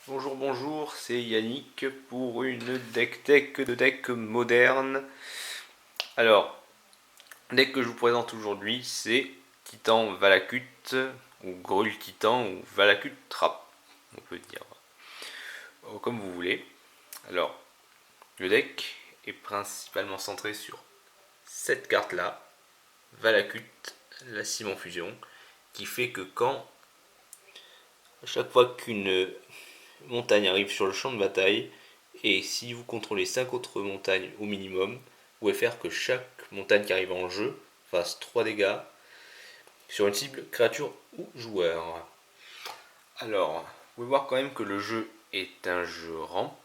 Bonjour, bonjour, c'est Yannick pour une deck tech de deck moderne. Alors, le deck que je vous présente aujourd'hui, c'est Titan Valakut, ou Grul Titan, ou Valakut Trap, on peut dire, comme vous voulez. Alors, le deck est principalement centré sur cette carte-là, Valakut, la ciment fusion, qui fait que à chaque fois qu'une montagne arrive sur le champ de bataille, et si vous contrôlez 5 autres montagnes au minimum, vous pouvez faire que chaque montagne qui arrive en jeu fasse 3 dégâts sur une cible, créature ou joueur. Alors, vous pouvez voir quand même que le jeu est un jeu ramp.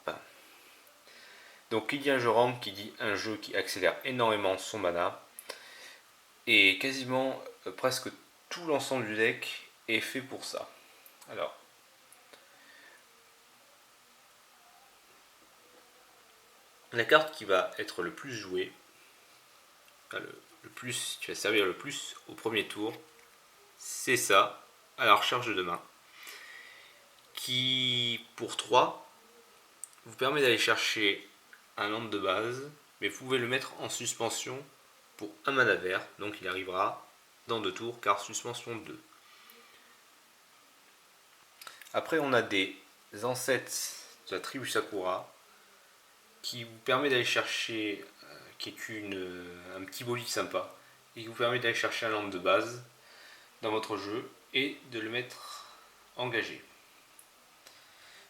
Donc, qui dit un jeu ramp, qui dit un jeu qui accélère énormément son mana. Et quasiment presque tout l'ensemble du deck est fait pour ça. Alors, la carte qui va être le plus jouée, qui va servir le plus au premier tour, c'est ça, à la recharge de main, qui pour 3 vous permet d'aller chercher un land de base, mais vous pouvez le mettre en suspension pour un mana vert, donc il arrivera dans 2 tours, car suspension 2. Après on a des ancêtres de la tribu Sakura, qui vous permet d'aller chercher, qui est un petit bolide sympa, et qui vous permet d'aller chercher un land de base dans votre jeu et de le mettre engagé.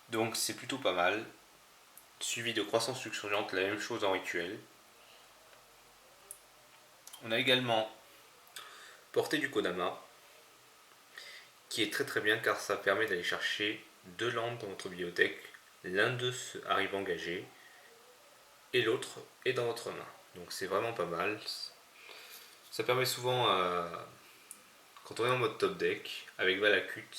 Donc c'est plutôt pas mal. Suivi de croissance luxuriante, la même chose en rituel. On a également Portée du Kodama, qui est très très bien car ça permet d'aller chercher 2 landes dans votre bibliothèque. L'un d'eux arrive engagé et l'autre est dans votre main. Donc c'est vraiment pas mal. Ça permet souvent, quand on est en mode top deck, avec Valakut,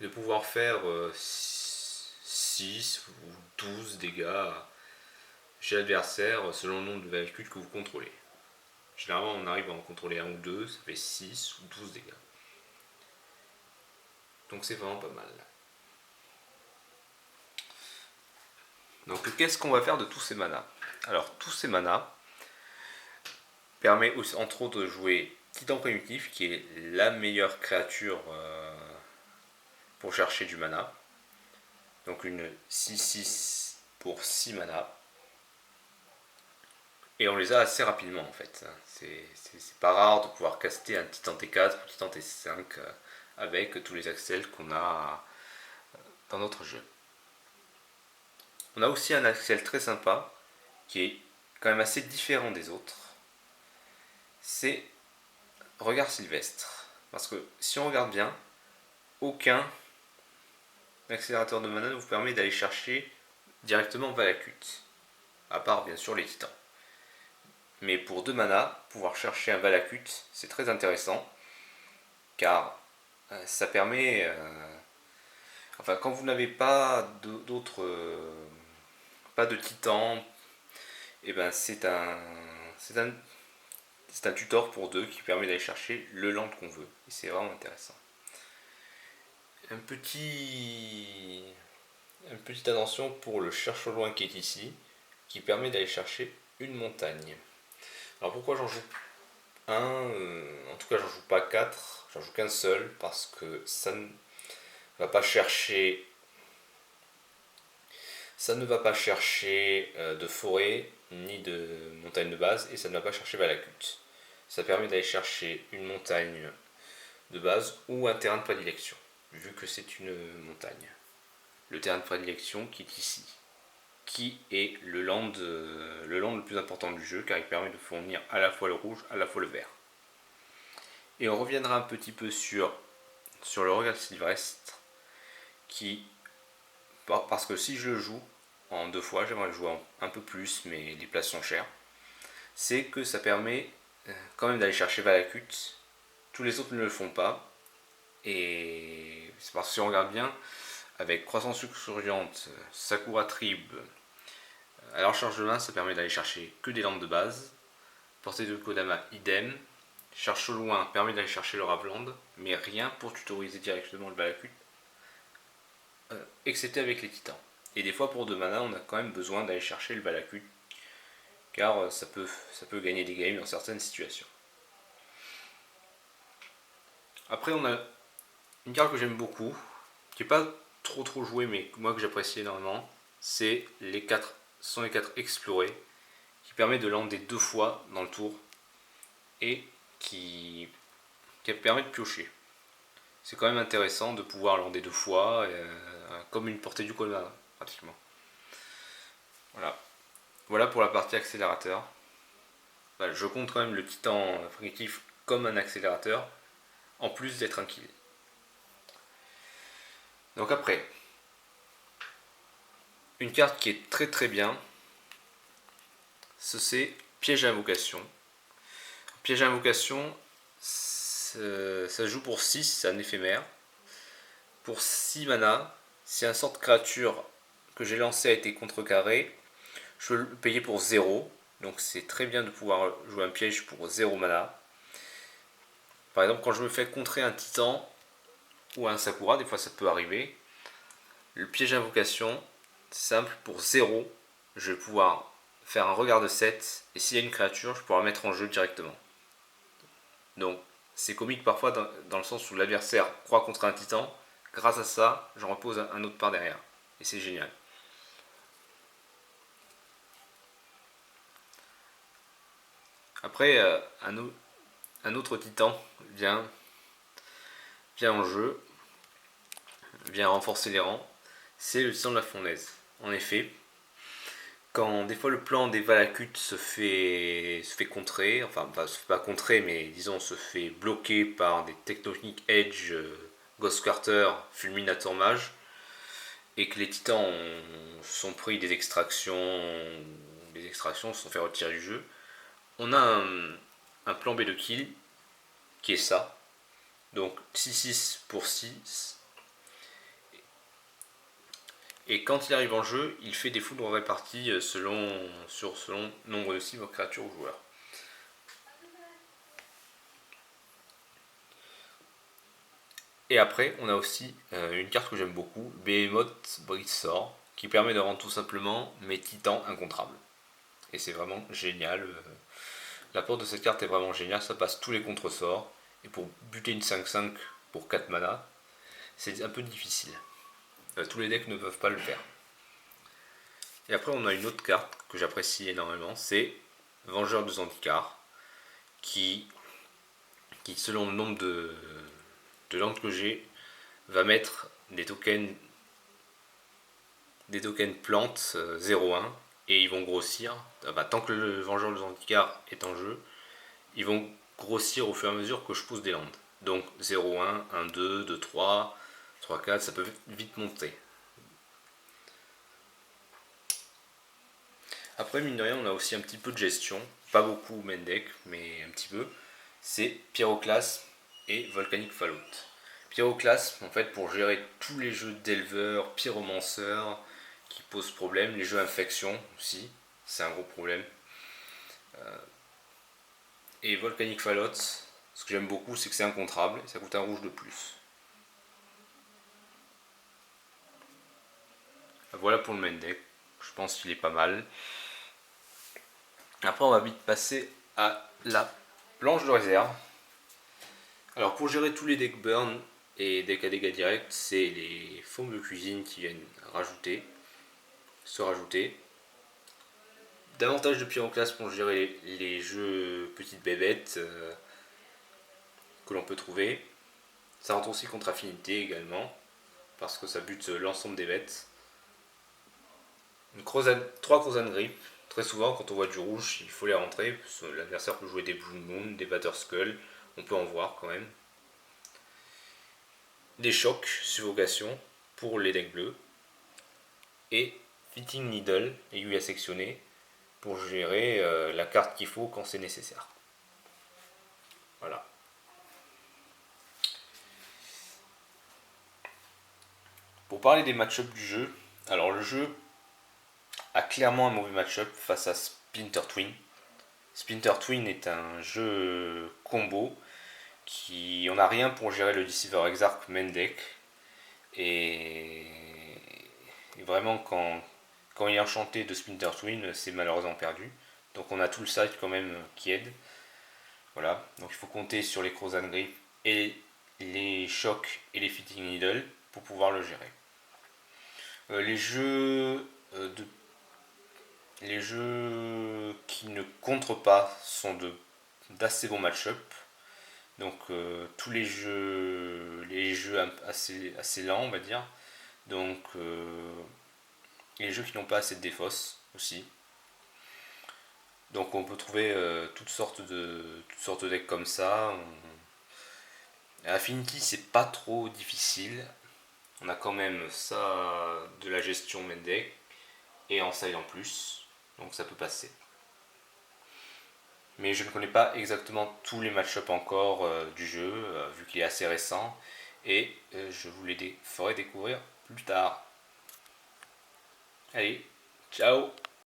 de pouvoir faire 6 ou 12 dégâts chez l'adversaire selon le nombre de Valakut que vous contrôlez. Généralement on arrive à en contrôler un ou deux, ça fait 6 ou 12 dégâts. Donc c'est vraiment pas mal. Donc qu'est-ce qu'on va faire de tous ces manas? Alors tous ces manas permet entre autres de jouer Titan Primitif, qui est la meilleure créature pour chercher du mana. Donc une 6-6 pour 6 mana. Et on les a assez rapidement en fait. C'est pas rare de pouvoir caster un Titan T4 ou Titan T5 avec tous les accels qu'on a dans notre jeu. On a aussi un accel très sympa qui est quand même assez différent des autres. C'est Regard Sylvestre. Parce que si on regarde bien, aucun accélérateur de mana ne vous permet d'aller chercher directement Valakut. À part bien sûr les titans. Mais pour 2 mana, pouvoir chercher un Valakut, c'est très intéressant. Car ça permet. Enfin, quand vous n'avez pas d'autres. Pas de titans, et ben c'est un tutor pour 2 qui permet d'aller chercher le land qu'on veut. Et c'est vraiment intéressant. Une petite attention pour le cherche au loin qui est ici, qui permet d'aller chercher une montagne. Alors pourquoi j'en joue un En tout cas j'en joue pas 4, j'en joue qu'un seul, parce que ça ne va pas chercher de forêt ni de montagne de base, et ça ne va pas chercher Valakut. Ça permet d'aller chercher une montagne de base ou un terrain de prédilection, vu que c'est une montagne. Le terrain de prédilection qui est ici, qui est le land le plus important du jeu, car il permet de fournir à la fois le rouge, à la fois le vert. Et on reviendra un petit peu sur le regard sylvestre, parce que si je le joue en 2 fois, j'aimerais le jouer un peu plus, mais les places sont chères, c'est que ça permet quand même d'aller chercher Valakut. Tous les autres ne le font pas, et c'est parce que si on regarde bien, avec croissance luxuriante, Sakura Tribe, à la recharge de main, ça permet d'aller chercher que des lampes de base. Portée de Kodama, idem. Cherche au loin permet d'aller chercher le Ravland, mais rien pour tutoriser directement le Valakut excepté avec les titans. Et des fois pour 2 mana, on a quand même besoin d'aller chercher le Valakut, car ça peut gagner des games dans certaines situations. Après on a une carte que j'aime beaucoup, qui n'est pas trop jouée, mais moi que j'apprécie énormément, c'est les 4 explorés, qui permet de lander 2 fois dans le tour, et qui permet de piocher. C'est quand même intéressant de pouvoir lander 2 fois, comme une portée du colonne, pratiquement. Voilà pour la partie accélérateur. Je compte quand même le titan primitif comme un accélérateur, en plus d'être un kill. Donc après, une carte qui est très bien, c'est piège à invocation. Piège à invocation, ça se joue pour 6, c'est un éphémère. Pour 6 mana, si un sort de créature que j'ai lancé a été contrecarré, je peux le payer pour 0. Donc c'est très bien de pouvoir jouer un piège pour 0 mana. Par exemple, quand je me fais contrer un titan ou un sakura, des fois ça peut arriver, le piège d'invocation, simple, pour 0, je vais pouvoir faire un regard de 7, et s'il y a une créature, je pourrai la mettre en jeu directement. Donc c'est comique parfois dans le sens où l'adversaire croit contre un titan, grâce à ça, j'en repose un autre par derrière. Et c'est génial. Après, un autre titan vient en jeu, vient renforcer les rangs, c'est le titan de la fournaise. En effet, quand des fois le plan des Valakut se fait contrer, enfin se fait pas contrer, mais disons se fait bloquer par des techniques Edge, Ghostcarter, Fulminator Mage, et que les titans sont pris des extractions se sont fait retirer du jeu, on a un plan B de kill qui est ça. Donc 6-6 pour 6. Et quand il arrive en jeu, il fait des foudres réparties selon nombre de cibles, créatures ou joueurs. Et après, on a aussi une carte que j'aime beaucoup, Behemoth Britsor, qui permet de rendre tout simplement mes titans incontrables. Et c'est vraiment génial. L'apport de cette carte est vraiment génial, ça passe tous les contre-sorts. Et pour buter une 5-5 pour 4 mana, c'est un peu difficile. Tous les decks ne peuvent pas le faire. Et après, on a une autre carte que j'apprécie énormément, c'est Vengeur de Zendikar, qui selon le nombre de landes que j'ai, va mettre des tokens plantes 0-1 et ils vont grossir. Tant que le Vengeur de Zendikar est en jeu, ils vont grossir au fur et à mesure que je pousse des landes. Donc 0-1, 1-2, 2-3, 3-4, ça peut vite monter. Après, mine de rien, on a aussi un petit peu de gestion. Pas beaucoup main deck, mais un petit peu. C'est Pyroclasme et Volcanic Fallout. Pyroclasme, en fait, pour gérer tous les jeux d'éleveurs, pyromanceurs qui posent problème, les jeux infection aussi, c'est un gros problème. Et Volcanic Fallout, ce que j'aime beaucoup, c'est que c'est incontrable et ça coûte un rouge de plus. Voilà pour le main deck, je pense qu'il est pas mal. Après, on va vite passer à la planche de réserve. Alors, pour gérer tous les decks burn et decks à dégâts directs, c'est les formes de cuisine qui viennent se rajouter. Davantage de pyroclasme pour gérer les jeux petites bébêtes que l'on peut trouver. Ça rentre aussi contre affinité également, parce que ça bute l'ensemble des bêtes. 3 Crozan Grip. Très souvent, quand on voit du rouge, il faut les rentrer. L'adversaire peut jouer des Blue Moon, des Batterskull, on peut en voir quand même. Des chocs, suffocation pour les decks bleus. Et Fitting Needle, aiguille à sectionner, pour gérer la carte qu'il faut quand c'est nécessaire. Voilà. Pour parler des match-ups du jeu, alors le jeu a clairement un mauvais match-up face à Splinter Twin. Splinter Twin est un jeu combo qui on n'a rien pour gérer le Deceiver Exarch main deck et Et vraiment, quand il est enchanté de Splinter Twin, c'est malheureusement perdu. Donc on a tout le site quand même qui aide. Voilà, donc il faut compter sur les Crozan Grip et les chocs et les Fitting Needle pour pouvoir le gérer. Les jeux les jeux qui ne contrent pas sont d'assez bons match-up. Donc tous les jeux assez lents, on va dire. Donc les jeux qui n'ont pas assez de défausse aussi. Donc on peut trouver toutes sortes de decks comme ça. Affinity c'est pas trop difficile. On a quand même ça de la gestion main deck et en side en plus. Donc ça peut passer. Mais je ne connais pas exactement tous les match-up encore du jeu, vu qu'il est assez récent. Et je vous les ferai découvrir plus tard. Allez, ciao!